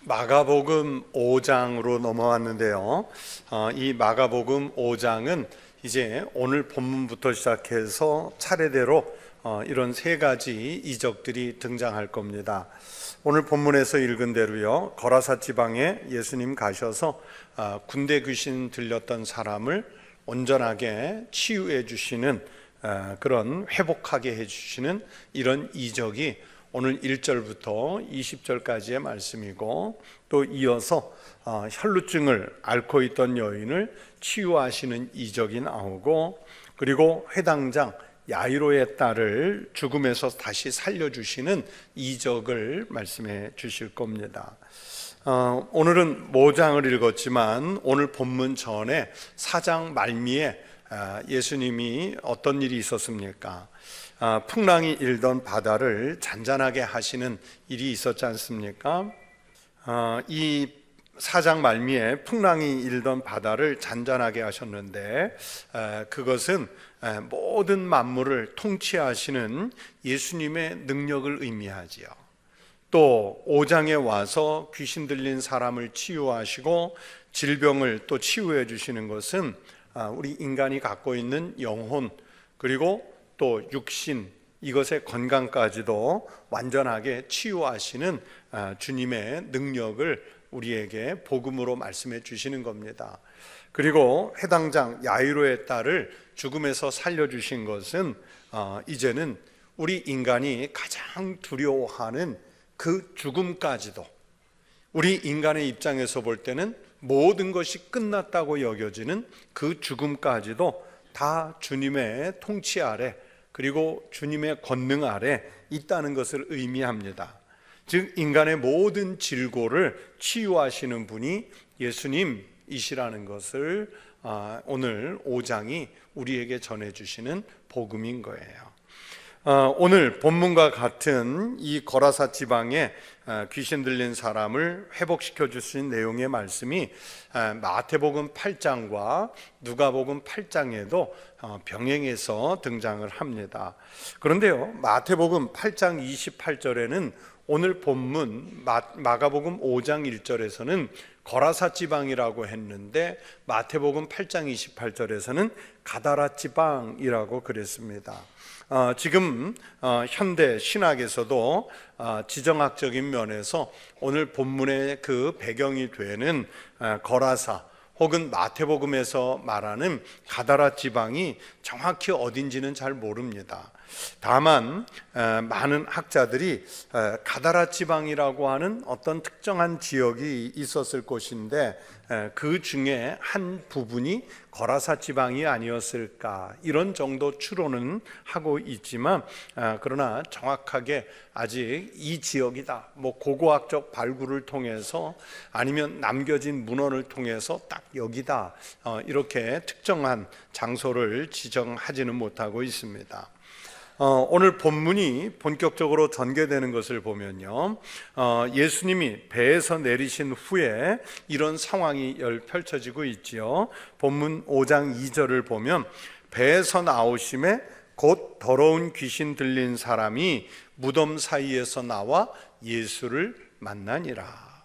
마가복음 5장으로 넘어왔는데요. 이 마가복음 5장은 이제 오늘 본문부터 시작해서 차례대로 이런 세 가지 이적들이 등장할 겁니다. 오늘 본문에서 읽은 대로요, 거라사 지방에 예수님 가셔서 군대 귀신 들렸던 사람을 온전하게 치유해 주시는, 그런 회복하게 해 주시는 이런 이적이 오늘 1절부터 20절까지의 말씀이고, 또 이어서 혈루증을 앓고 있던 여인을 치유하시는 이적이 나오고, 그리고 회당장 야이로의 딸을 죽음에서 다시 살려주시는 이적을 말씀해 주실 겁니다. 오늘은 5장을 읽었지만 오늘 본문 전에 4장 말미에 예수님이 어떤 일이 있었습니까? 풍랑이 일던 바다를 잔잔하게 하시는 일이 있었지 않습니까? 이 4장 말미에 풍랑이 일던 바다를 잔잔하게 하셨는데, 그것은 모든 만물을 통치하시는 예수님의 능력을 의미하지요. 또 5장에 와서 귀신 들린 사람을 치유하시고 질병을 또 치유해 주시는 것은 우리 인간이 갖고 있는 영혼, 그리고 또 육신, 이것의 건강까지도 완전하게 치유하시는 주님의 능력을 우리에게 복음으로 말씀해 주시는 겁니다. 그리고 회당장 야이로의 딸을 죽음에서 살려주신 것은 이제는 우리 인간이 가장 두려워하는 그 죽음까지도, 우리 인간의 입장에서 볼 때는 모든 것이 끝났다고 여겨지는 그 죽음까지도 다 주님의 통치 아래, 그리고 주님의 권능 아래 있다는 것을 의미합니다. 즉 인간의 모든 질고를 치유하시는 분이 예수님이시라는 것을 오늘 5장이 우리에게 전해주시는 복음인 거예요. 오늘 본문과 같은 이 거라사 지방에 귀신 들린 사람을 회복시켜 주신 내용의 말씀이 마태복음 8장과 누가복음 8장에도 병행해서 등장을 합니다. 그런데요, 마태복음 8장 28절에는 오늘 본문 마가복음 5장 1절에서는 거라사 지방이라고 했는데, 마태복음 8장 28절에서는 가다라 지방이라고 그랬습니다. 지금 현대 신학에서도 지정학적인 면에서 오늘 본문의 그 배경이 되는 거라사 혹은 마태복음에서 말하는 가다라 지방이 정확히 어딘지는 잘 모릅니다. 다만 많은 학자들이 가다라 지방이라고 하는 어떤 특정한 지역이 있었을 것인데, 그 중에 한 부분이 거라사 지방이 아니었을까, 이런 정도 추론은 하고 있지만, 그러나 정확하게 아직 이 지역이다, 고고학적 발굴을 통해서 아니면 남겨진 문헌을 통해서 딱 여기다, 이렇게 특정한 장소를 지정하지는 못하고 있습니다. 오늘 본문이 본격적으로 전개되는 것을 보면요, 예수님이 배에서 내리신 후에 이런 상황이 펼쳐지고 있지요. 본문 5장 2절을 보면 배에서 나오심에 곧 더러운 귀신 들린 사람이 무덤 사이에서 나와 예수를 만나니라.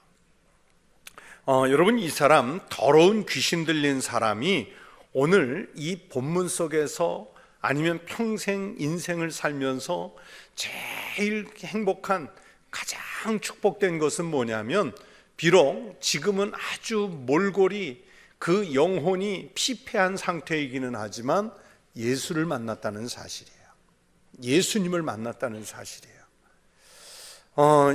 여러분, 이 사람, 더러운 귀신 들린 사람이 오늘 이 본문 속에서 아니면 평생 인생을 살면서 제일 행복한, 가장 축복된 것은 뭐냐면, 비록 지금은 아주 몰골이 그 영혼이 피폐한 상태이기는 하지만 예수를 만났다는 사실이에요. 예수님을 만났다는 사실이에요.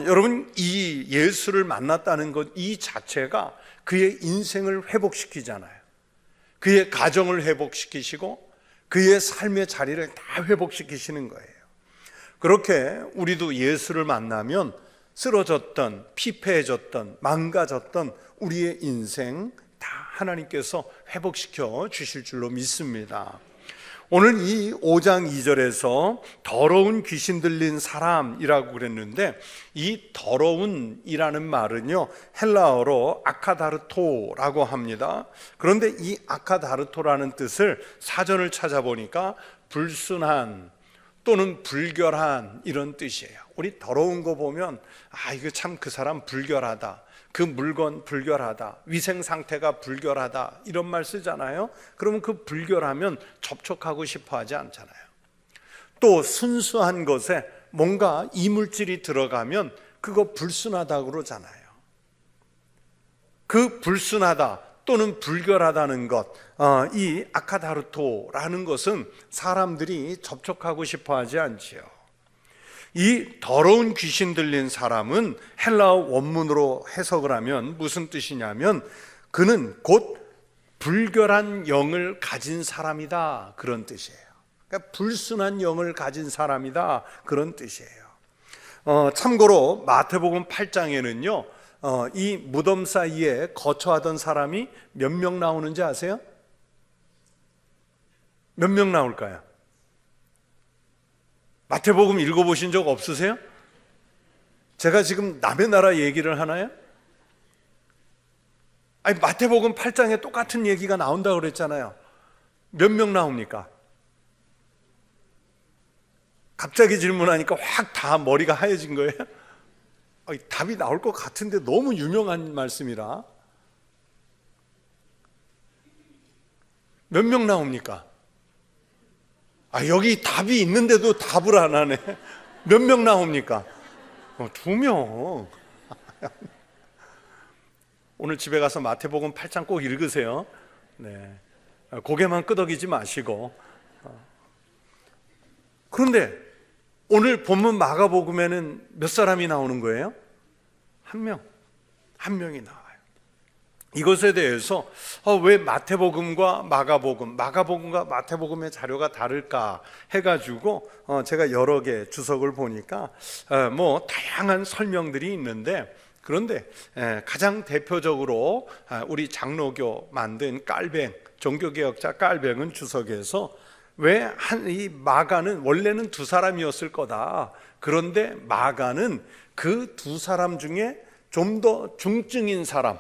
여러분, 이 예수를 만났다는 것 이 자체가 그의 인생을 회복시키잖아요. 그의 가정을 회복시키시고 그의 삶의 자리를 다 회복시키시는 거예요. 그렇게 우리도 예수를 만나면 쓰러졌던, 피폐해졌던, 망가졌던 우리의 인생 다 하나님께서 회복시켜 주실 줄로 믿습니다. 오늘 이 5장 2절에서 더러운 귀신 들린 사람이라고 그랬는데, 이 더러운이라는 말은요, 헬라어로 아카다르토라고 합니다. 그런데 이 아카다르토라는 뜻을 사전을 찾아보니까 불순한, 또는 불결한 이런 뜻이에요. 우리 더러운 거 보면 이거 참 그 사람 불결하다, 그 물건 불결하다, 위생 상태가 불결하다 이런 말 쓰잖아요. 그러면 그 불결하면 접촉하고 싶어 하지 않잖아요. 또 순수한 것에 뭔가 이물질이 들어가면 그거 불순하다고 그러잖아요. 그 불순하다 또는 불결하다는 것, 이 아카다르토라는 것은 사람들이 접촉하고 싶어 하지 않지요. 이 더러운 귀신 들린 사람은 헬라어 원문으로 해석을 하면 무슨 뜻이냐면 그는 곧 불결한 영을 가진 사람이다, 그런 뜻이에요. 그러니까 불순한 영을 가진 사람이다, 그런 뜻이에요. 참고로 마태복음 8장에는요 이 무덤 사이에 거처하던 사람이 몇 명 나오는지 아세요? 몇 명 나올까요? 마태복음 읽어보신 적 없으세요? 제가 지금 남의 나라 얘기를 하나요? 마태복음 8장에 똑같은 얘기가 나온다고 그랬잖아요. 몇 명 나옵니까? 갑자기 질문하니까 확 다 머리가 하얘진 거예요? 답이 나올 것 같은데 너무 유명한 말씀이라. 몇 명 나옵니까? 여기 답이 있는데도 답을 안 하네. 몇 명 나옵니까? 2명. 오늘 집에 가서 마태복음 8장 꼭 읽으세요. 네. 고개만 끄덕이지 마시고. 그런데 오늘 본문 마가복음에는 몇 사람이 나오는 거예요? 1명. 1명이 나와요. 이것에 대해서 왜 마태복음과 마가복음과 마태복음의 자료가 다를까 해가지고 제가 여러 개 주석을 보니까 뭐 다양한 설명들이 있는데, 그런데 가장 대표적으로 우리 장로교 만든 깔뱅, 종교개혁자 깔뱅은 주석에서 왜 이 마가는 원래는 2사람이었을 거다, 그런데 마가는 그 2사람 중에 좀 더 중증인 사람,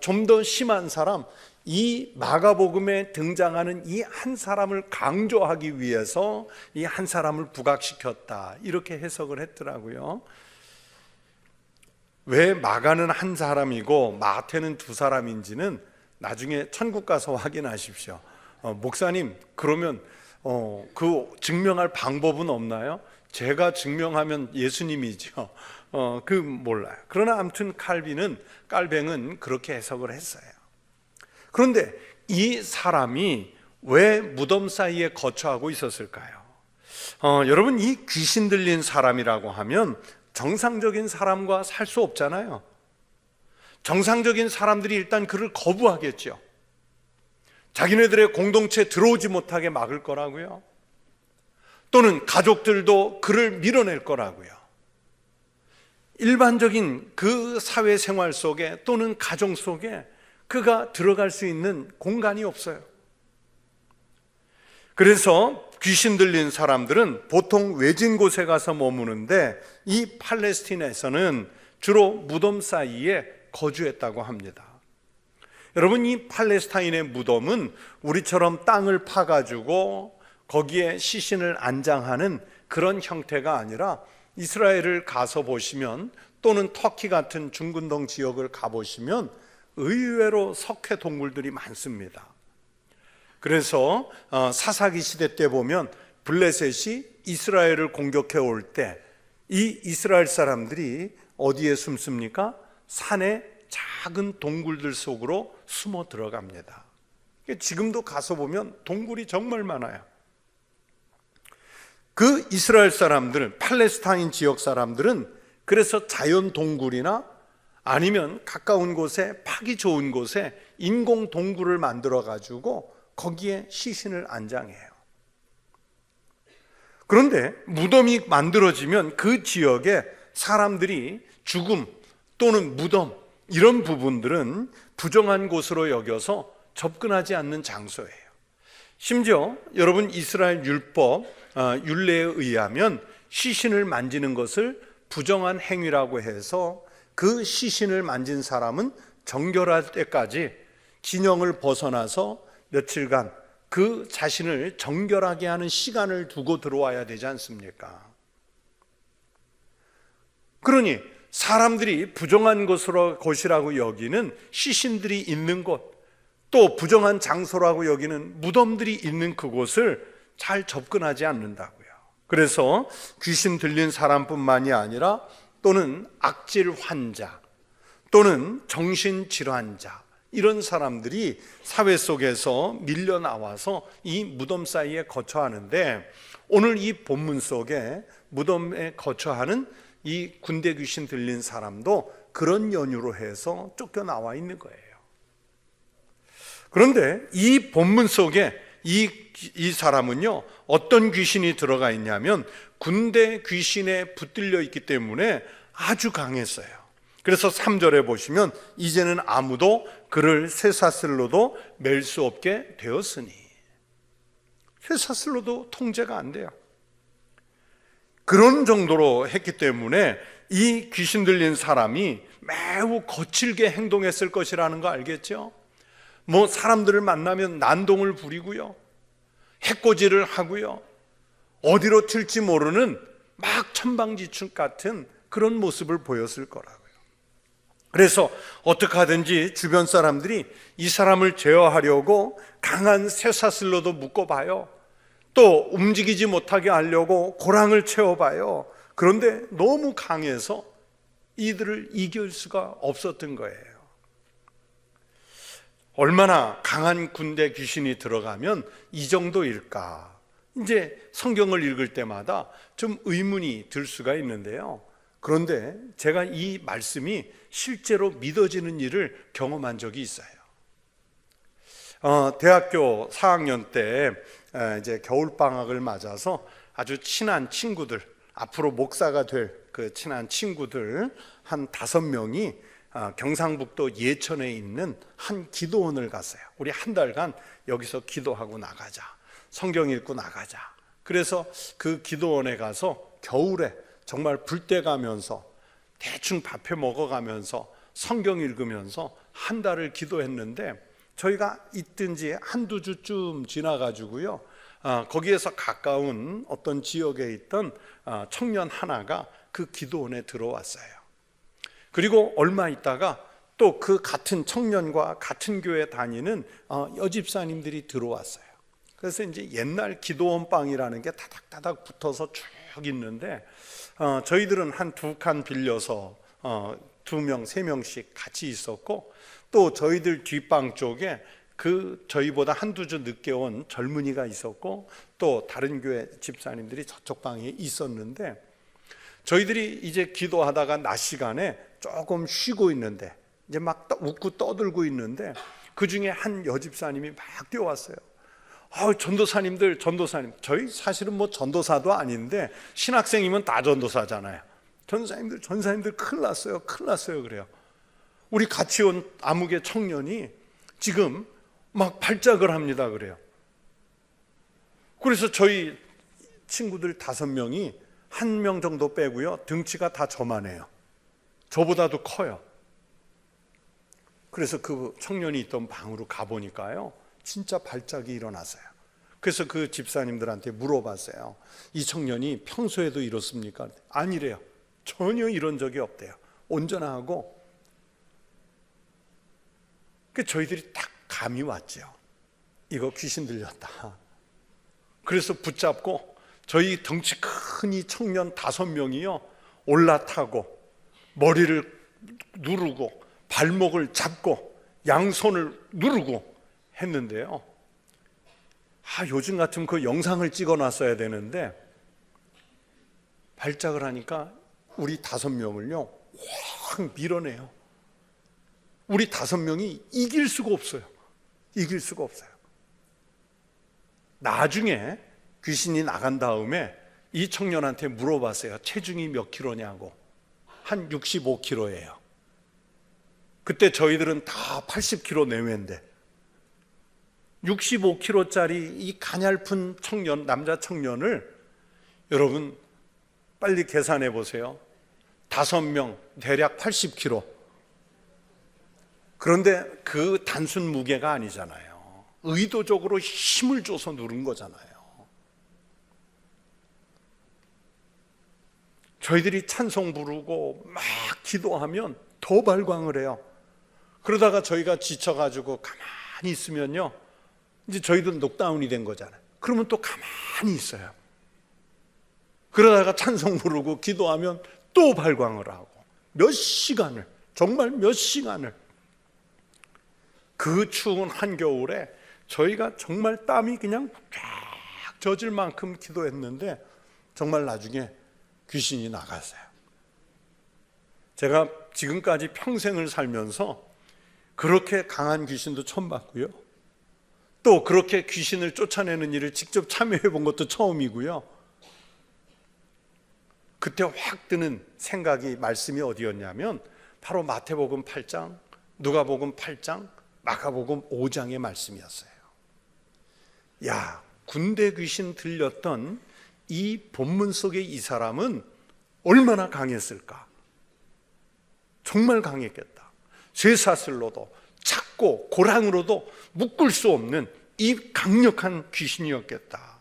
좀 더 심한 사람, 이 마가복음에 등장하는 이 한 사람을 강조하기 위해서 이 한 사람을 부각시켰다, 이렇게 해석을 했더라고요. 왜 마가는 한 사람이고 마태는 2사람인지는 나중에 천국 가서 확인하십시오. 목사님, 그러면 그 증명할 방법은 없나요? 제가 증명하면 예수님이죠. 그 몰라요. 그러나 아무튼 깔뱅은 그렇게 해석을 했어요. 그런데 이 사람이 왜 무덤 사이에 거처하고 있었을까요? 여러분, 이 귀신 들린 사람이라고 하면 정상적인 사람과 살 수 없잖아요. 정상적인 사람들이 일단 그를 거부하겠죠. 자기네들의 공동체에 들어오지 못하게 막을 거라고요. 또는 가족들도 그를 밀어낼 거라고요. 일반적인 그 사회생활 속에 또는 가정 속에 그가 들어갈 수 있는 공간이 없어요. 그래서 귀신 들린 사람들은 보통 외진 곳에 가서 머무는데, 이 팔레스틴에서는 주로 무덤 사이에 거주했다고 합니다. 여러분, 이 팔레스타인의 무덤은 우리처럼 땅을 파가지고 거기에 시신을 안장하는 그런 형태가 아니라, 이스라엘을 가서 보시면 또는 터키 같은 중근동 지역을 가보시면 의외로 석회 동굴들이 많습니다. 그래서 사사기 시대 때 보면 블레셋이 이스라엘을 공격해 올 때 이 이스라엘 사람들이 어디에 숨습니까? 산에 작은 동굴들 속으로 숨어 들어갑니다. 지금도 가서 보면 동굴이 정말 많아요. 그 이스라엘 사람들, 팔레스타인 지역 사람들은 그래서 자연 동굴이나 아니면 가까운 곳에 파기 좋은 곳에 인공 동굴을 만들어 가지고 거기에 시신을 안장해요. 그런데 무덤이 만들어지면 그 지역에 사람들이 죽음 또는 무덤 이런 부분들은 부정한 곳으로 여겨서 접근하지 않는 장소예요. 심지어 여러분, 이스라엘 율법 율례에 의하면 시신을 만지는 것을 부정한 행위라고 해서 그 시신을 만진 사람은 정결할 때까지 진영을 벗어나서 며칠간 그 자신을 정결하게 하는 시간을 두고 들어와야 되지 않습니까? 그러니 사람들이 부정한 곳이라고 여기는 시신들이 있는 곳, 또 부정한 장소라고 여기는 무덤들이 있는 그곳을 잘 접근하지 않는다고요. 그래서 귀신 들린 사람뿐만이 아니라 또는 악질 환자, 또는 정신질환자, 이런 사람들이 사회 속에서 밀려 나와서 이 무덤 사이에 거처하는데, 오늘 이 본문 속에 무덤에 거처하는 이 군대 귀신 들린 사람도 그런 연유로 해서 쫓겨나와 있는 거예요. 그런데 이 본문 속에 이 사람은요, 어떤 귀신이 들어가 있냐면 군대 귀신에 붙들려 있기 때문에 아주 강했어요. 그래서 3절에 보시면 이제는 아무도 그를 쇠사슬로도 맬 수 없게 되었으니, 쇠사슬로도 통제가 안 돼요. 그런 정도로 했기 때문에 이 귀신 들린 사람이 매우 거칠게 행동했을 것이라는 거 알겠죠? 뭐 사람들을 만나면 난동을 부리고요, 해코지를 하고요, 어디로 튈지 모르는 막 천방지축 같은 그런 모습을 보였을 거라고요. 그래서 어떻게 하든지 주변 사람들이 이 사람을 제어하려고 강한 쇠사슬로도 묶어봐요. 또 움직이지 못하게 하려고 고랑을 채워봐요. 그런데 너무 강해서 이들을 이길 수가 없었던 거예요. 얼마나 강한 군대 귀신이 들어가면 이 정도일까? 이제 성경을 읽을 때마다 좀 의문이 들 수가 있는데요. 그런데 제가 이 말씀이 실제로 믿어지는 일을 경험한 적이 있어요. 대학교 4학년 때 이제 겨울방학을 맞아서 아주 친한 친구들, 앞으로 목사가 될 그 친한 친구들 한 5명이 경상북도 예천에 있는 한 기도원을 갔어요. 우리 한 달간 여기서 기도하고 나가자, 성경 읽고 나가자. 그래서 그 기도원에 가서 겨울에 정말 불때 가면서 대충 밥해 먹어가면서 성경 읽으면서 한 달을 기도했는데, 저희가 있든지 한두 주쯤 지나가지고요, 거기에서 가까운 어떤 지역에 있던 청년 하나가 그 기도원에 들어왔어요. 그리고 얼마 있다가 또 그 같은 청년과 같은 교회 다니는 여집사님들이 들어왔어요. 그래서 이제 옛날 기도원 방이라는 게 다닥다닥 붙어서 쭉 있는데, 저희들은 한 2칸 빌려서 2명, 3명씩 같이 있었고, 또 저희들 뒷방 쪽에 그 저희보다 한두 주 늦게 온 젊은이가 있었고, 또 다른 교회 집사님들이 저쪽 방에 있었는데, 저희들이 이제 기도하다가 낮 시간에 조금 쉬고 있는데, 이제 막 웃고 떠들고 있는데, 그 중에 한 여집사님이 막 뛰어왔어요. 전도사님들, 저희 사실은 뭐 전도사도 아닌데 신학생이면 다 전도사잖아요. 전사님들 큰일 났어요 그래요. 우리 같이 온 아무개 청년이 지금 막 발작을 합니다 그래요. 그래서 저희 친구들 5명이 1명 정도 빼고요, 등치가 다 저만해요. 저보다도 커요. 그래서 그 청년이 있던 방으로 가보니까요, 진짜 발작이 일어났어요. 그래서 그 집사님들한테 물어봤어요. 이 청년이 평소에도 이렇습니까? 아니래요. 전혀 이런 적이 없대요. 온전하고. 저희들이 딱 감이 왔죠. 이거 귀신 들렸다. 그래서 붙잡고 저희 덩치 큰 이 청년 5명이요, 올라타고 머리를 누르고 발목을 잡고 양손을 누르고 했는데요, 요즘 같으면 그 영상을 찍어놨어야 되는데, 발작을 하니까 우리 5명을요 확 밀어내요. 우리 5명이 이길 수가 없어요. 나중에 귀신이 나간 다음에 이 청년한테 물어봤어요. 체중이 몇 킬로냐고. 한 65킬로예요. 그때 저희들은 다 80킬로 내외인데 65킬로짜리 이 가냘픈 청년, 남자 청년을 여러분 빨리 계산해 보세요. 5명 대략 80킬로. 그런데 그 단순 무게가 아니잖아요. 의도적으로 힘을 줘서 누른 거잖아요. 저희들이 찬송 부르고 막 기도하면 더 발광을 해요. 그러다가 저희가 지쳐가지고 가만히 있으면요, 이제 저희도 녹다운이 된 거잖아요. 그러면 또 가만히 있어요. 그러다가 찬송 부르고 기도하면 또 발광을 하고, 몇 시간을, 정말 몇 시간을, 그 추운 한겨울에 저희가 정말 땀이 그냥 쫙 젖을 만큼 기도했는데 정말 나중에 귀신이 나갔어요. 제가 지금까지 평생을 살면서 그렇게 강한 귀신도 처음 봤고요, 또 그렇게 귀신을 쫓아내는 일을 직접 참여해 본 것도 처음이고요. 그때 확 드는 생각이, 말씀이 어디였냐면 바로 마태복음 8장, 누가복음 8장, 마가복음 5장의 말씀이었어요. 야, 군대 귀신 들렸던 이 본문 속의 이 사람은 얼마나 강했을까? 정말 강했겠다. 쇠사슬로도 찾고 고랑으로도 묶을 수 없는 이 강력한 귀신이었겠다.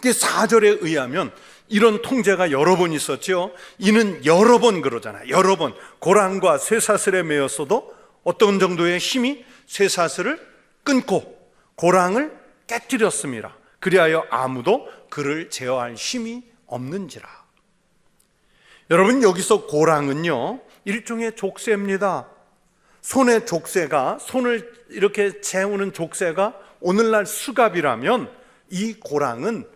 4절에 의하면 이런 통제가 여러 번 있었죠. 이는 여러 번 그러잖아요. 여러 번 고랑과 쇠사슬에 매였어도 어떤 정도의 힘이 쇠사슬을 끊고 고랑을 깨뜨렸습니다. 그리하여 아무도 그를 제어할 힘이 없는지라. 여러분, 여기서 고랑은요, 일종의 족쇄입니다. 손의 족쇄가, 손을 이렇게 재우는 족쇄가 오늘날 수갑이라면 이 고랑은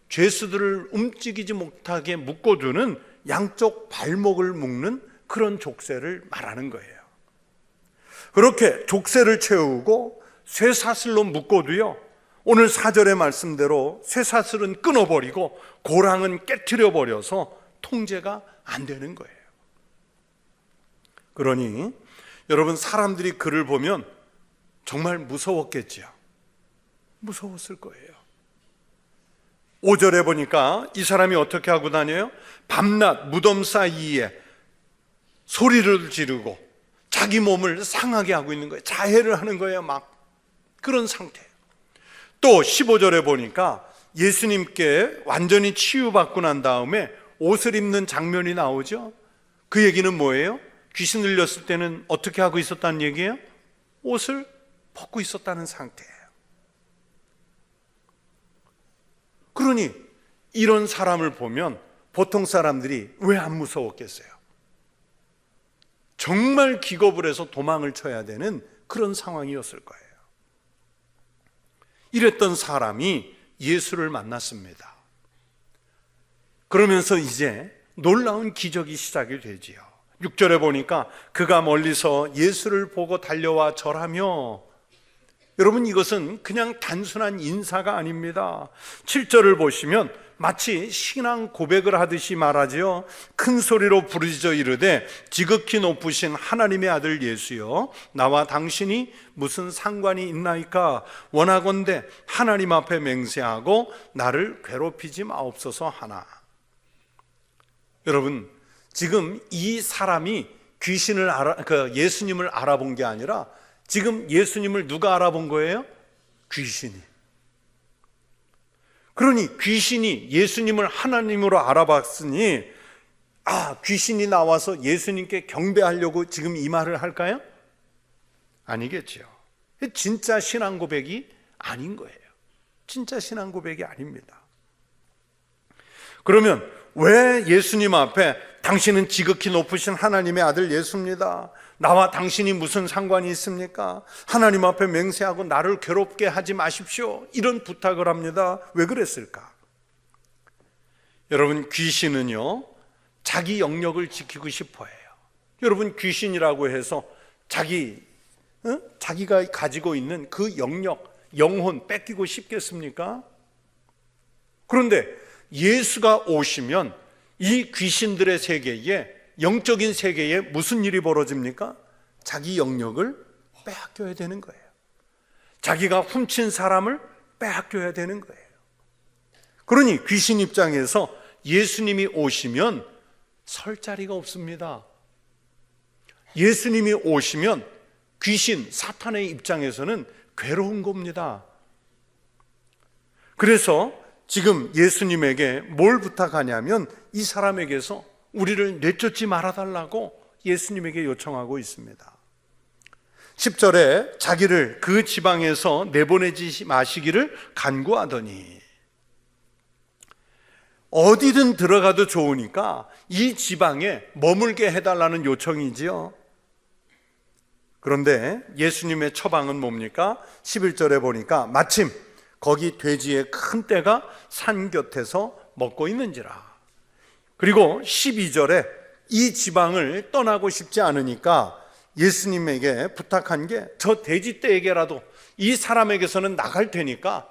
죄수들을 움직이지 못하게 묶어주는 양쪽 발목을 묶는 그런 족쇄를 말하는 거예요. 그렇게 족쇄를 채우고 쇠사슬로 묶어도요, 오늘 4절의 말씀대로 쇠사슬은 끊어버리고 고랑은 깨트려버려서 통제가 안 되는 거예요. 그러니 여러분, 사람들이 그를 보면 정말 무서웠겠지요. 무서웠을 거예요. 5절에 보니까 이 사람이 어떻게 하고 다녀요? 밤낮 무덤 사이에 소리를 지르고 자기 몸을 상하게 하고 있는 거예요. 자해를 하는 거예요. 막 그런 상태예요. 또 15절에 보니까 예수님께 완전히 치유받고 난 다음에 옷을 입는 장면이 나오죠. 그 얘기는 뭐예요? 귀신 들렸을 때는 어떻게 하고 있었다는 얘기예요? 옷을 벗고 있었다는 상태예요. 그러니 이런 사람을 보면 보통 사람들이 왜 안 무서웠겠어요? 정말 기겁을 해서 도망을 쳐야 되는 그런 상황이었을 거예요. 이랬던 사람이 예수를 만났습니다. 그러면서 이제 놀라운 기적이 시작이 되지요. 6절에 보니까 그가 멀리서 예수를 보고 달려와 절하며, 여러분, 이것은 그냥 단순한 인사가 아닙니다. 7절을 보시면 마치 신앙 고백을 하듯이 말하지요. 큰 소리로 부르짖어 이르되 지극히 높으신 하나님의 아들 예수여, 나와 당신이 무슨 상관이 있나이까? 원하건대 하나님 앞에 맹세하고 나를 괴롭히지 마옵소서 하나. 여러분, 지금 이 사람이 귀신을 예수님을 알아본 게 아니라 지금 예수님을 누가 알아본 거예요? 귀신이. 그러니 귀신이 예수님을 하나님으로 알아봤으니, 귀신이 나와서 예수님께 경배하려고 지금 이 말을 할까요? 아니겠죠. 진짜 신앙 고백이 아닌 거예요. 진짜 신앙 고백이 아닙니다. 그러면 왜 예수님 앞에 당신은 지극히 높으신 하나님의 아들 예수입니다, 나와 당신이 무슨 상관이 있습니까? 하나님 앞에 맹세하고 나를 괴롭게 하지 마십시오, 이런 부탁을 합니다. 왜 그랬을까? 여러분, 귀신은요, 자기 영역을 지키고 싶어 해요. 여러분, 귀신이라고 해서 자기가 가지고 있는 그 영역, 영혼 뺏기고 싶겠습니까? 그런데 예수가 오시면 이 귀신들의 세계에, 영적인 세계에 무슨 일이 벌어집니까? 자기 영역을 빼앗겨야 되는 거예요. 자기가 훔친 사람을 빼앗겨야 되는 거예요. 그러니 귀신 입장에서 예수님이 오시면 설 자리가 없습니다. 예수님이 오시면 귀신, 사탄의 입장에서는 괴로운 겁니다. 그래서 지금 예수님에게 뭘 부탁하냐면 이 사람에게서 우리를 내쫓지 말아달라고 예수님에게 요청하고 있습니다. 10절에 자기를 그 지방에서 내보내지 마시기를 간구하더니, 어디든 들어가도 좋으니까 이 지방에 머물게 해달라는 요청이지요. 그런데 예수님의 처방은 뭡니까? 11절에 보니까 마침 거기 돼지의 큰 떼가 산 곁에서 먹고 있는지라. 그리고 12절에 이 지방을 떠나고 싶지 않으니까 예수님에게 부탁한 게, 저 돼지떼에게라도, 이 사람에게서는 나갈 테니까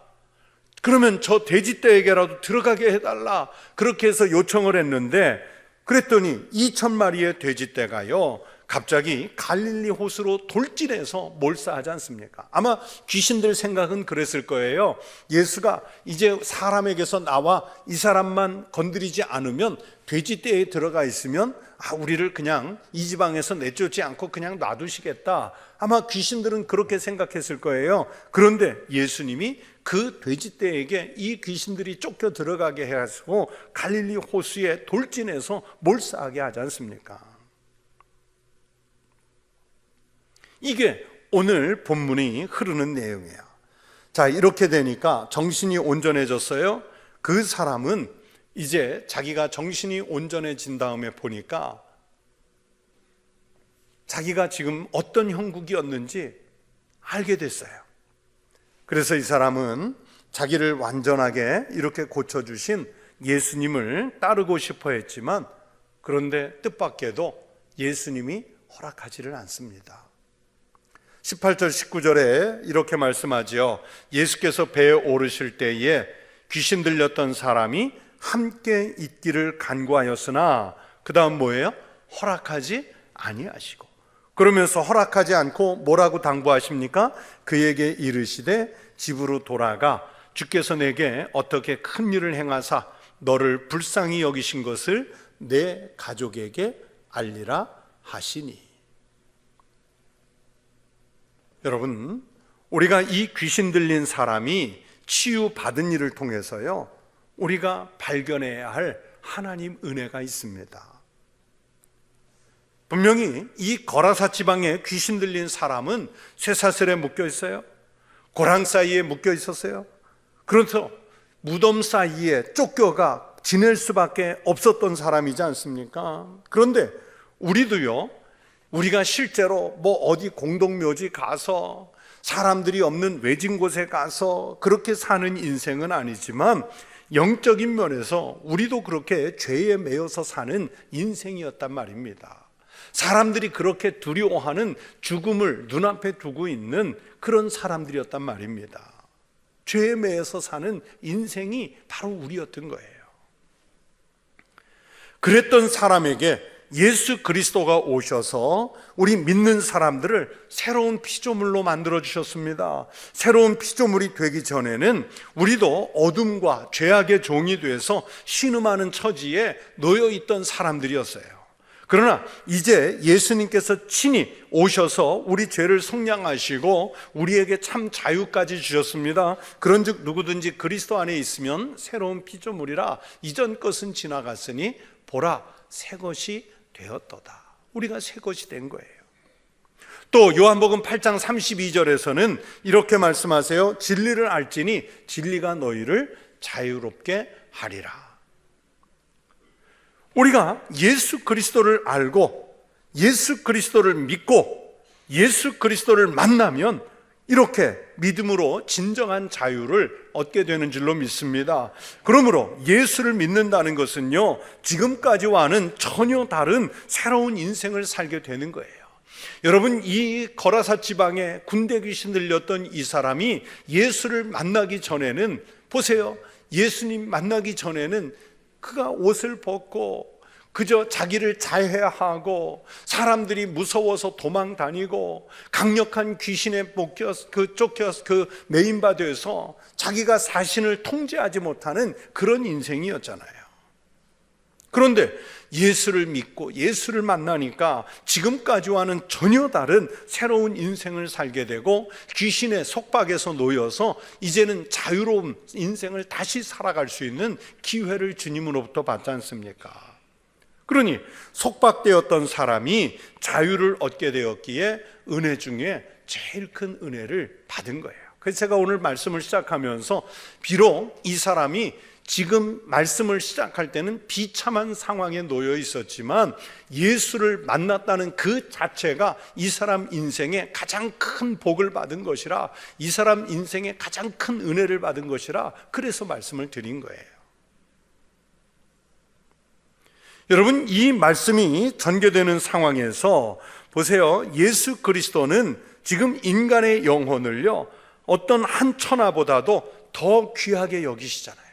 그러면 저 돼지떼에게라도 들어가게 해달라, 그렇게 해서 요청을 했는데, 그랬더니 2,000마리의 돼지떼가요 갑자기 갈릴리 호수로 돌진해서 몰사하지 않습니까? 아마 귀신들 생각은 그랬을 거예요. 예수가 이제 사람에게서 나와 이 사람만 건드리지 않으면, 돼지떼에 들어가 있으면 우리를 그냥 이 지방에서 내쫓지 않고 그냥 놔두시겠다, 아마 귀신들은 그렇게 생각했을 거예요. 그런데 예수님이 그 돼지떼에게 이 귀신들이 쫓겨 들어가게 해가지고 갈릴리 호수에 돌진해서 몰사하게 하지 않습니까? 이게 오늘 본문이 흐르는 내용이에요. 자, 이렇게 되니까 정신이 온전해졌어요. 그 사람은 이제 자기가 정신이 온전해진 다음에 보니까 자기가 지금 어떤 형국이었는지 알게 됐어요. 그래서 이 사람은 자기를 완전하게 이렇게 고쳐주신 예수님을 따르고 싶어 했지만, 그런데 뜻밖에도 예수님이 허락하지를 않습니다. 18절 19절에 이렇게 말씀하지요. 예수께서 배에 오르실 때에 귀신 들렸던 사람이 함께 있기를 간구하였으나, 그 다음 뭐예요? 허락하지 아니하시고. 그러면서 허락하지 않고 뭐라고 당부하십니까? 그에게 이르시되 집으로 돌아가 주께서 내게 어떻게 큰 일을 행하사 너를 불쌍히 여기신 것을 내 가족에게 알리라 하시니. 여러분, 우리가 이 귀신 들린 사람이 치유받은 일을 통해서요 우리가 발견해야 할 하나님 은혜가 있습니다. 분명히 이 거라사 지방에 귀신 들린 사람은 쇠사슬에 묶여 있어요. 고랑 사이에 묶여 있었어요. 그래서 무덤 사이에 쫓겨가 지낼 수밖에 없었던 사람이지 않습니까? 그런데 우리도요, 우리가 실제로 뭐 어디 공동묘지 가서 사람들이 없는 외진 곳에 가서 그렇게 사는 인생은 아니지만, 영적인 면에서 우리도 그렇게 죄에 매여서 사는 인생이었단 말입니다. 사람들이 그렇게 두려워하는 죽음을 눈앞에 두고 있는 그런 사람들이었단 말입니다. 죄에 매여서 사는 인생이 바로 우리였던 거예요. 그랬던 사람에게 예수 그리스도가 오셔서 우리 믿는 사람들을 새로운 피조물로 만들어 주셨습니다. 새로운 피조물이 되기 전에는 우리도 어둠과 죄악의 종이 돼서 신음하는 처지에 놓여 있던 사람들이었어요. 그러나 이제 예수님께서 친히 오셔서 우리 죄를 속량하시고 우리에게 참 자유까지 주셨습니다. 그런즉 누구든지 그리스도 안에 있으면 새로운 피조물이라, 이전 것은 지나갔으니 보라 새 것이 되었도다. 우리가 새 것이 된 거예요. 또 요한복음 8장 32절에서는 이렇게 말씀하세요. 진리를 알지니 진리가 너희를 자유롭게 하리라. 우리가 예수 그리스도를 알고 예수 그리스도를 믿고 예수 그리스도를 만나면 이렇게 믿음으로 진정한 자유를 얻게 되는 줄로 믿습니다. 그러므로 예수를 믿는다는 것은요, 지금까지와는 전혀 다른 새로운 인생을 살게 되는 거예요. 여러분, 이 거라사 지방에 군대 귀신 들렸던 이 사람이 예수를 만나기 전에는, 보세요, 예수님 만나기 전에는 그가 옷을 벗고 그저 자기를 자해하고 사람들이 무서워서 도망 다니고 강력한 귀신에 쫓겨 메인바돼서 자기가 자신을 통제하지 못하는 그런 인생이었잖아요. 그런데 예수를 믿고 예수를 만나니까 지금까지와는 전혀 다른 새로운 인생을 살게 되고 귀신의 속박에서 놓여서 이제는 자유로운 인생을 다시 살아갈 수 있는 기회를 주님으로부터 받지 않습니까? 그러니 속박되었던 사람이 자유를 얻게 되었기에 은혜 중에 제일 큰 은혜를 받은 거예요. 그래서 제가 오늘 말씀을 시작하면서 비록 이 사람이 지금 말씀을 시작할 때는 비참한 상황에 놓여 있었지만 예수를 만났다는 그 자체가 이 사람 인생에 가장 큰 복을 받은 것이라, 이 사람 인생에 가장 큰 은혜를 받은 것이라, 그래서 말씀을 드린 거예요. 여러분, 이 말씀이 전개되는 상황에서 보세요. 예수 그리스도는 지금 인간의 영혼을요, 어떤 한 천하보다도 더 귀하게 여기시잖아요.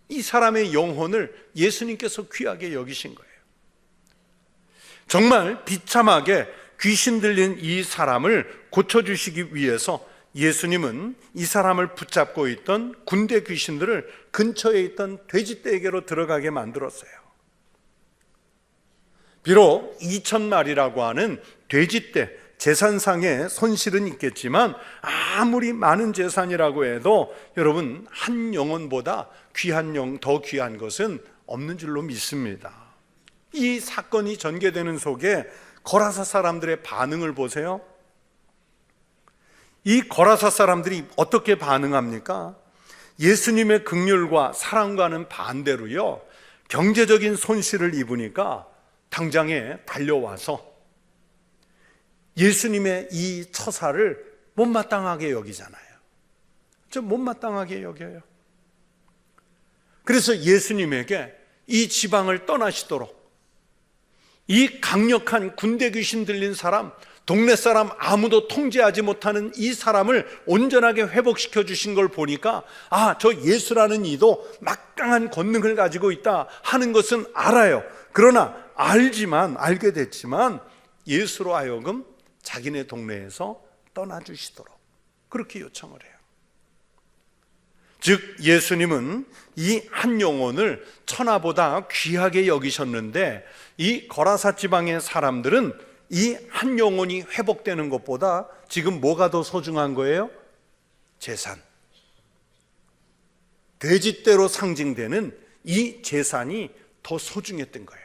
이 사람의 영혼을 예수님께서 귀하게 여기신 거예요. 정말 비참하게 귀신 들린 이 사람을 고쳐주시기 위해서 예수님은 이 사람을 붙잡고 있던 군대 귀신들을 근처에 있던 돼지떼에게로 들어가게 만들었어요. 비록 2,000마리라고 하는 돼지떼, 재산상의 손실은 있겠지만 아무리 많은 재산이라고 해도 여러분, 한 영혼보다 더 귀한 것은 없는 줄로 믿습니다. 이 사건이 전개되는 속에 거라사 사람들의 반응을 보세요. 이 거라사 사람들이 어떻게 반응합니까? 예수님의 긍휼과 사랑과는 반대로요, 경제적인 손실을 입으니까 당장에 달려와서 예수님의 이 처사를 못마땅하게 여기잖아요. 좀 못마땅하게 여겨요. 그래서 예수님에게 이 지방을 떠나시도록, 이 강력한 군대 귀신 들린 사람, 동네 사람 아무도 통제하지 못하는 이 사람을 온전하게 회복시켜 주신 걸 보니까, 아, 저 예수라는 이도 막강한 권능을 가지고 있다 하는 것은 알아요. 그러나 알게 됐지만 예수로 하여금 자기네 동네에서 떠나주시도록 그렇게 요청을 해요. 즉 예수님은 이 한 영혼을 천하보다 귀하게 여기셨는데, 이 거라사 지방의 사람들은 이 한 영혼이 회복되는 것보다 지금 뭐가 더 소중한 거예요? 재산. 돼지떼로 상징되는 이 재산이 더 소중했던 거예요.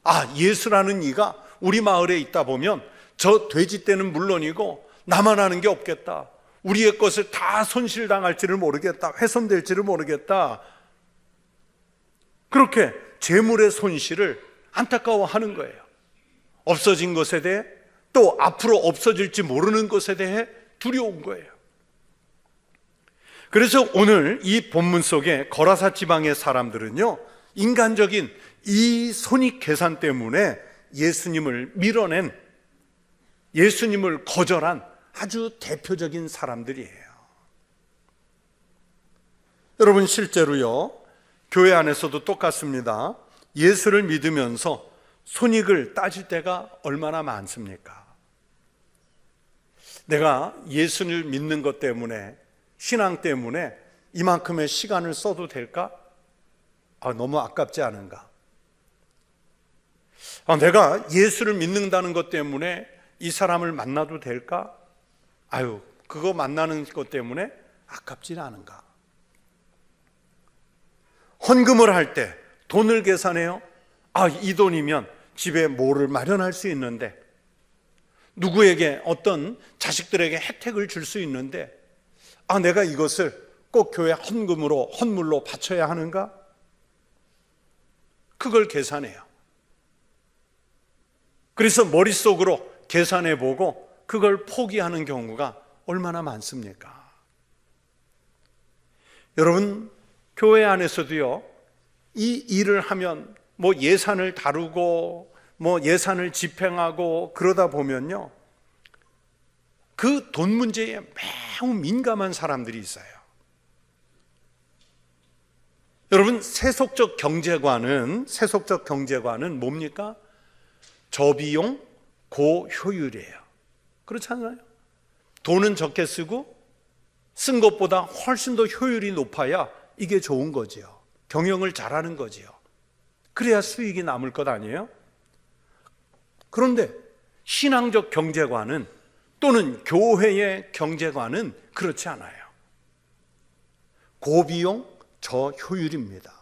아, 예수라는 이가 우리 마을에 있다 보면 저 돼지떼는 물론이고 나만 아는 게 없겠다. 우리의 것을 다 손실당할지를 모르겠다. 훼손될지를 모르겠다. 그렇게 재물의 손실을 안타까워하는 거예요. 없어진 것에 대해, 또 앞으로 없어질지 모르는 것에 대해 두려운 거예요. 그래서 오늘 이 본문 속에 거라사 지방의 사람들은요, 인간적인 이 손익 계산 때문에 예수님을 밀어낸, 예수님을 거절한 아주 대표적인 사람들이에요. 여러분, 실제로요, 교회 안에서도 똑같습니다. 예수를 믿으면서 손익을 따질 때가 얼마나 많습니까? 내가 예수를 믿는 것 때문에, 신앙 때문에 이만큼의 시간을 써도 될까? 너무 아깝지 않은가? 내가 예수를 믿는다는 것 때문에 이 사람을 만나도 될까? 그거 만나는 것 때문에 아깝지는 않은가? 헌금을 할 때 돈을 계산해요. 이 돈이면 집에 뭐를 마련할 수 있는데, 누구에게 어떤 자식들에게 혜택을 줄 수 있는데, 내가 이것을 꼭 교회 헌물로 바쳐야 하는가? 그걸 계산해요. 그래서 머릿속으로 계산해보고 그걸 포기하는 경우가 얼마나 많습니까? 여러분, 교회 안에서도요, 이 일을 하면 예산을 다루고 예산을 집행하고 그러다 보면요, 그 돈 문제에 매우 민감한 사람들이 있어요. 여러분, 세속적 경제관은 뭡니까? 저비용 고효율이에요. 그렇지 않아요? 돈은 적게 쓰고 쓴 것보다 훨씬 더 효율이 높아야 이게 좋은 거지요. 경영을 잘하는 거지요. 그래야 수익이 남을 것 아니에요? 그런데 신앙적 경제관은 또는 교회의 경제관은 그렇지 않아요. 고비용, 저효율입니다.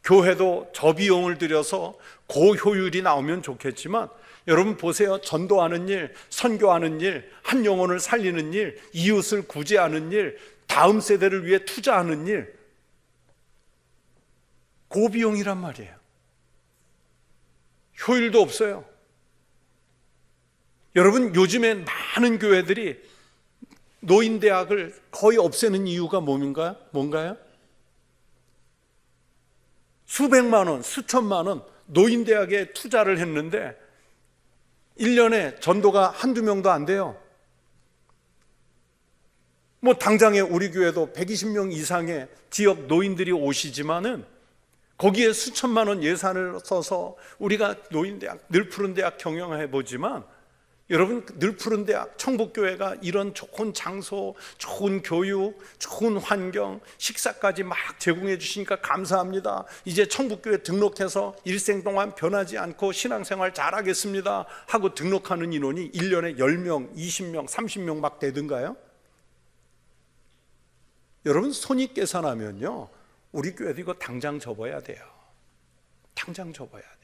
교회도 저비용을 들여서 고효율이 나오면 좋겠지만 여러분 보세요. 전도하는 일, 선교하는 일, 한 영혼을 살리는 일, 이웃을 구제하는 일, 다음 세대를 위해 투자하는 일, 고비용이란 말이에요. 효율도 없어요. 여러분 요즘에 많은 교회들이 노인대학을 거의 없애는 이유가 뭔가요? 수백만 원, 수천만 원 노인대학에 투자를 했는데 1년에 전도가 한두 명도 안 돼요. 뭐 당장에 우리 교회도 120명 이상의 지역 노인들이 오시지만은 거기에 수천만 원 예산을 써서 우리가 노인대학, 늘푸른대학 경영해 보지만 여러분 늘푸른대학, 청북교회가 이런 좋은 장소, 좋은 교육, 좋은 환경, 식사까지 막 제공해 주시니까 감사합니다. 이제 청북교회 등록해서 일생 동안 변하지 않고 신앙생활 잘하겠습니다 하고 등록하는 인원이 1년에 10명, 20명, 30명 막 되든가요? 여러분 손익 계산하면요 우리 교회도 이거 당장 접어야 돼요. 당장 접어야 돼요.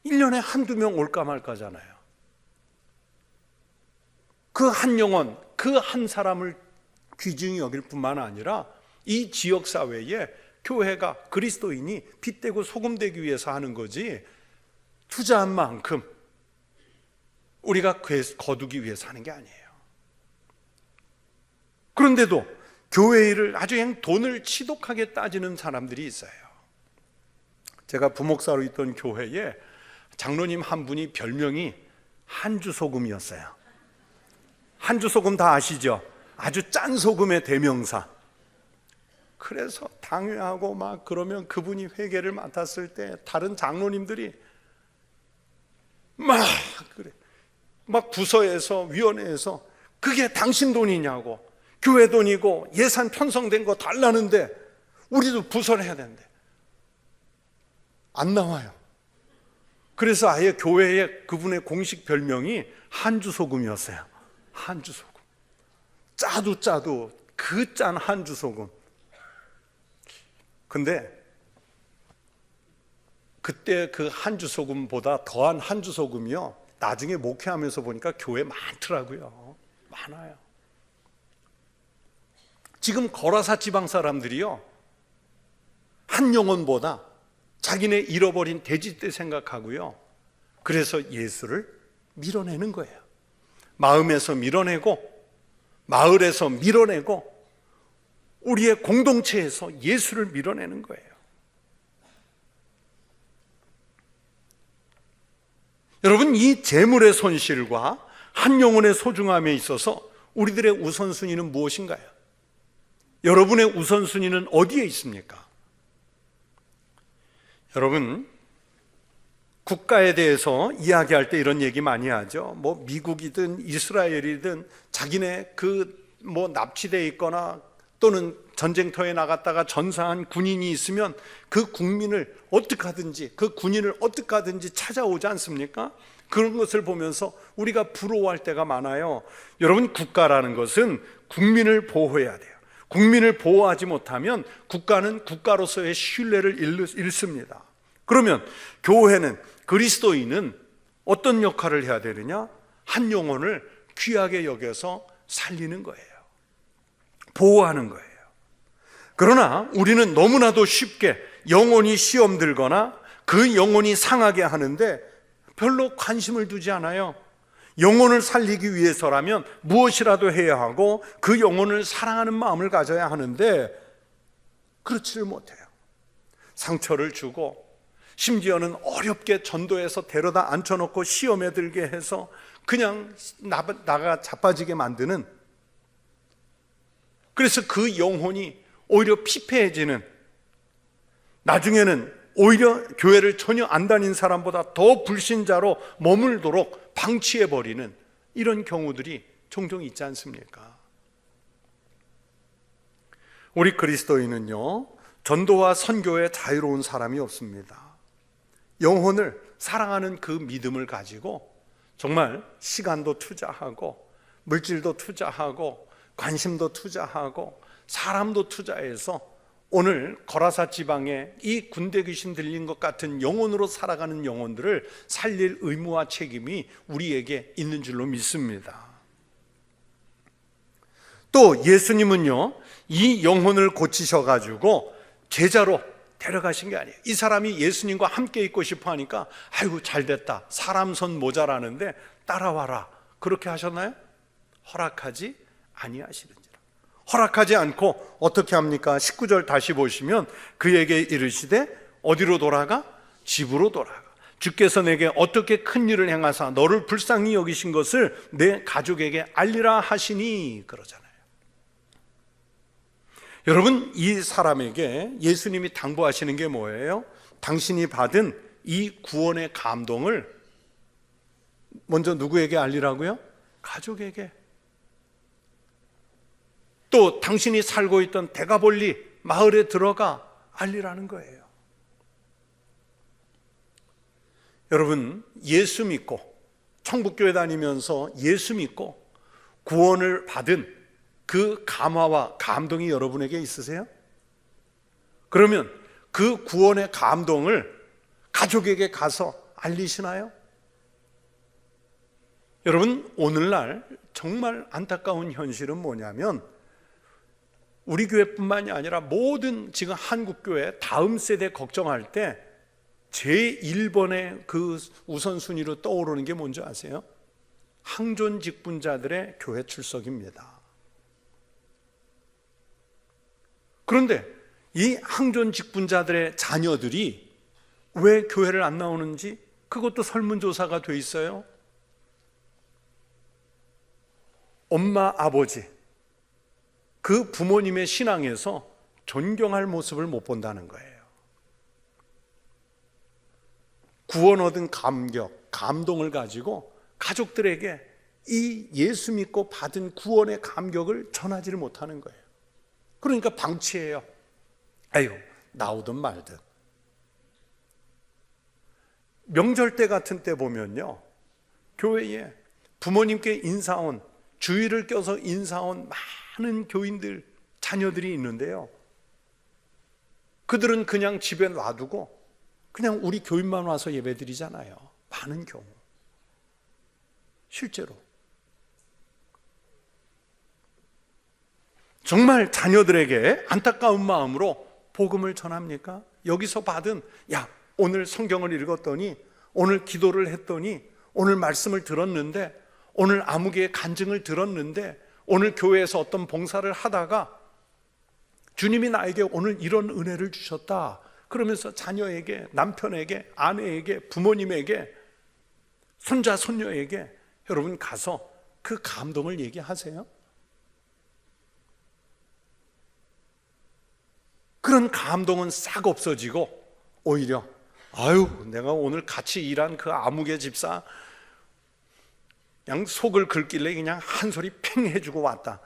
1년에 한두 명 올까 말까잖아요. 그 한 영혼, 그 한 사람을 귀중히 여길 뿐만 아니라 이 지역사회에 교회가 그리스도인이 빗대고 소금되기 위해서 하는 거지 투자한 만큼 우리가 거두기 위해서 하는 게 아니에요. 그런데도 교회 일을 아주 그냥 돈을 치독하게 따지는 사람들이 있어요. 제가 부목사로 있던 교회에 장로님 한 분이 별명이 한주소금이었어요. 한주소금 다 아시죠? 아주 짠 소금의 대명사. 그래서 당회하고 막 그러면 그분이 회계를 맡았을 때 다른 장로님들이 막 부서에서 위원회에서 그게 당신 돈이냐고, 교회 돈이고 예산 편성된 거 달라는데 우리도 부서를 해야 되는데 안 나와요. 그래서 아예 교회의 그분의 공식 별명이 한주소금이었어요. 한주소금. 짜도 그 짠 한주소금. 근데 그때 그 한주소금보다 더한 한주소금이요 나중에 목회하면서 보니까 교회 많더라고요. 많아요. 지금 거라사 지방 사람들이요 한 영혼보다 자기네 잃어버린 돼지떼 생각하고요 그래서 예수를 밀어내는 거예요. 마음에서 밀어내고 마을에서 밀어내고 우리의 공동체에서 예수를 밀어내는 거예요. 여러분 이 재물의 손실과 한 영혼의 소중함에 있어서 우리들의 우선순위는 무엇인가요? 여러분의 우선순위는 어디에 있습니까? 여러분 국가에 대해서 이야기할 때 이런 얘기 많이 하죠. 뭐 미국이든 이스라엘이든 자기네 납치돼 있거나 또는 전쟁터에 나갔다가 전사한 군인이 있으면 그 국민을 어떻게 하든지 그 군인을 어떻게 하든지 찾아오지 않습니까? 그런 것을 보면서 우리가 부러워할 때가 많아요. 여러분 국가라는 것은 국민을 보호해야 돼요. 국민을 보호하지 못하면 국가는 국가로서의 신뢰를 잃습니다. 그러면 교회는 그리스도인은 어떤 역할을 해야 되느냐? 한 영혼을 귀하게 여겨서 살리는 거예요. 보호하는 거예요. 그러나 우리는 너무나도 쉽게 영혼이 시험 들거나 그 영혼이 상하게 하는데 별로 관심을 두지 않아요. 영혼을 살리기 위해서라면 무엇이라도 해야 하고 그 영혼을 사랑하는 마음을 가져야 하는데 그렇지를 못해요. 상처를 주고 심지어는 어렵게 전도해서 데려다 앉혀놓고 시험에 들게 해서 그냥 나가 자빠지게 만드는, 그래서 그 영혼이 오히려 피폐해지는, 나중에는 오히려 교회를 전혀 안 다닌 사람보다 더 불신자로 머물도록 방치해버리는 이런 경우들이 종종 있지 않습니까? 우리 그리스도인은요 전도와 선교에 자유로운 사람이 없습니다. 영혼을 사랑하는 그 믿음을 가지고 정말 시간도 투자하고 물질도 투자하고 관심도 투자하고 사람도 투자해서 오늘 거라사 지방에 이 군대 귀신 들린 것 같은 영혼으로 살아가는 영혼들을 살릴 의무와 책임이 우리에게 있는 줄로 믿습니다. 또 예수님은요, 이 영혼을 고치셔가지고 제자로 데려가신 게 아니에요. 이 사람이 예수님과 함께 있고 싶어 하니까 아이고 잘됐다, 사람 손 모자라는데 따라와라, 그렇게 하셨나요? 허락하지 아니하시는지라. 허락하지 않고 어떻게 합니까? 19절 다시 보시면 그에게 이르시되 어디로 돌아가? 집으로 돌아가. 주께서 내게 어떻게 큰 일을 행하사 너를 불쌍히 여기신 것을 내 가족에게 알리라 하시니, 그러잖아요. 여러분, 이 사람에게 예수님이 당부하시는 게 뭐예요? 당신이 받은 이 구원의 감동을 먼저 누구에게 알리라고요? 가족에게. 또 당신이 살고 있던 대가볼리 마을에 들어가 알리라는 거예요. 여러분, 예수 믿고 천국교회 다니면서 예수 믿고 구원을 받은 그 감화와 감동이 여러분에게 있으세요? 그러면 그 구원의 감동을 가족에게 가서 알리시나요? 여러분, 오늘날 정말 안타까운 현실은 뭐냐면 우리 교회뿐만이 아니라 모든 지금 한국교회 다음 세대 걱정할 때 제1번의 그 우선순위로 떠오르는 게 뭔지 아세요? 항존 직분자들의 교회 출석입니다. 그런데 이 항존 직분자들의 자녀들이 왜 교회를 안 나오는지 그것도 설문조사가 돼 있어요. 엄마, 아버지, 그 부모님의 신앙에서 존경할 모습을 못 본다는 거예요. 구원 얻은 감격, 감동을 가지고 가족들에게 이 예수 믿고 받은 구원의 감격을 전하지를 못하는 거예요. 그러니까 방치해요. 아유, 나오든 말든. 명절 때 같은 때 보면요, 교회에 부모님께 인사온, 주의를 껴서 인사온 많은 교인들, 자녀들이 있는데요, 그들은 그냥 집에 놔두고 그냥 우리 교인만 와서 예배드리잖아요. 많은 경우. 실제로 정말 자녀들에게 안타까운 마음으로 복음을 전합니까? 여기서 받은, 야, 오늘 성경을 읽었더니, 오늘 기도를 했더니, 오늘 말씀을 들었는데, 오늘 아무개의 간증을 들었는데, 오늘 교회에서 어떤 봉사를 하다가 주님이 나에게 오늘 이런 은혜를 주셨다, 그러면서 자녀에게, 남편에게, 아내에게, 부모님에게, 손자, 손녀에게 여러분 가서 그 감동을 얘기하세요? 그런 감동은 싹 없어지고 오히려 아유, 내가 오늘 같이 일한 그 아무개 집사 그냥 속을 긁길래 그냥 한 소리 팽 해주고 왔다.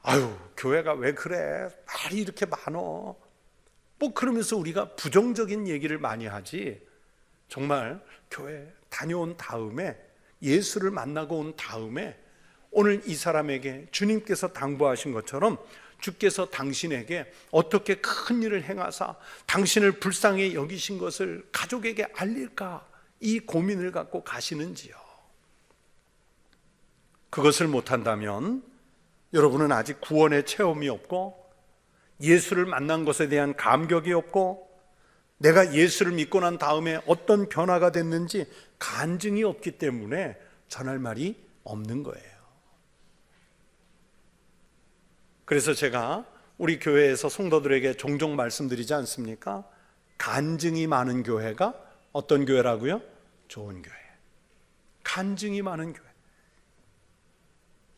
아유, 교회가 왜 그래? 말이 이렇게 많어. 뭐 그러면서 우리가 부정적인 얘기를 많이 하지, 정말 교회 다녀온 다음에, 예수를 만나고 온 다음에 오늘 이 사람에게 주님께서 당부하신 것처럼 주께서 당신에게 어떻게 큰 일을 행하사 당신을 불쌍히 여기신 것을 가족에게 알릴까, 이 고민을 갖고 가시는지요. 그것을 못한다면 여러분은 아직 구원의 체험이 없고 예수를 만난 것에 대한 감격이 없고 내가 예수를 믿고 난 다음에 어떤 변화가 됐는지 간증이 없기 때문에 전할 말이 없는 거예요. 그래서 제가 우리 교회에서 성도들에게 종종 말씀드리지 않습니까? 간증이 많은 교회가 어떤 교회라고요? 좋은 교회. 간증이 많은 교회.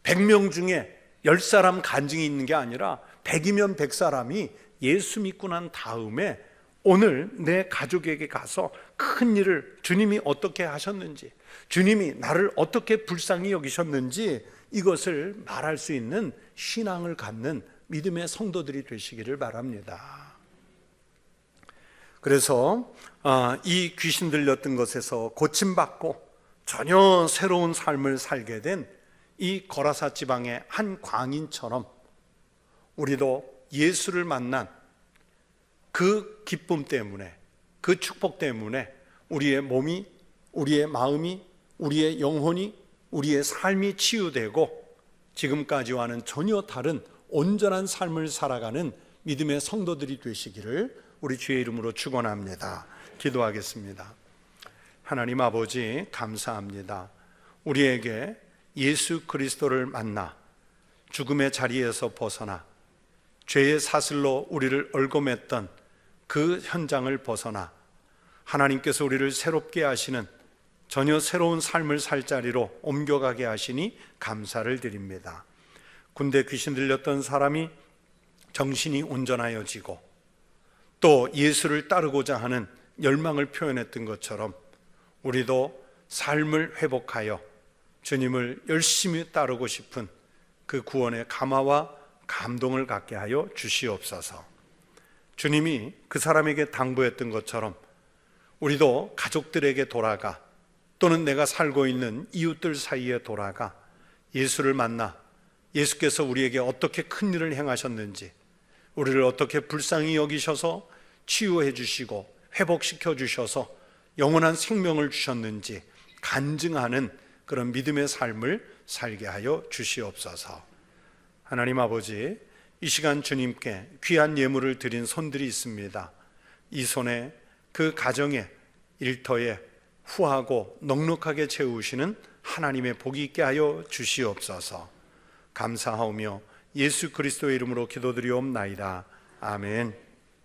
100명 중에 10사람 간증이 있는 게 아니라 100이면 100사람이 예수 믿고 난 다음에 오늘 내 가족에게 가서 큰 일을 주님이 어떻게 하셨는지, 주님이 나를 어떻게 불쌍히 여기셨는지 이것을 말할 수 있는 신앙을 갖는 믿음의 성도들이 되시기를 바랍니다. 그래서 이 귀신 들렸던 것에서 고침받고 전혀 새로운 삶을 살게 된 이 거라사 지방의 한 광인처럼 우리도 예수를 만난 그 기쁨 때문에, 그 축복 때문에 우리의 몸이, 우리의 마음이, 우리의 영혼이, 우리의 삶이 치유되고 지금까지와는 전혀 다른 온전한 삶을 살아가는 믿음의 성도들이 되시기를 우리 주의 이름으로 축원합니다. 기도하겠습니다. 하나님 아버지, 감사합니다. 우리에게 예수 그리스도를 만나 죽음의 자리에서 벗어나 죄의 사슬로 우리를 얽어맸던 그 현장을 벗어나 하나님께서 우리를 새롭게 하시는 전혀 새로운 삶을 살 자리로 옮겨가게 하시니 감사를 드립니다. 군대 귀신 들렸던 사람이 정신이 온전하여지고 또 예수를 따르고자 하는 열망을 표현했던 것처럼 우리도 삶을 회복하여 주님을 열심히 따르고 싶은 그 구원의 감화와 감동을 갖게 하여 주시옵소서. 주님이 그 사람에게 당부했던 것처럼 우리도 가족들에게 돌아가 또는 내가 살고 있는 이웃들 사이에 돌아가 예수를 만나 예수께서 우리에게 어떻게 큰 일을 행하셨는지, 우리를 어떻게 불쌍히 여기셔서 치유해 주시고 회복시켜 주셔서 영원한 생명을 주셨는지 간증하는 그런 믿음의 삶을 살게 하여 주시옵소서. 하나님 아버지, 이 시간 주님께 귀한 예물을 드린 손들이 있습니다. 이 손에 그 가정에, 일터에 후하고 넉넉하게 채우시는 하나님의 복이 있게 하여 주시옵소서. 감사하오며 예수 그리스도의 이름으로 기도드리옵나이다. 아멘.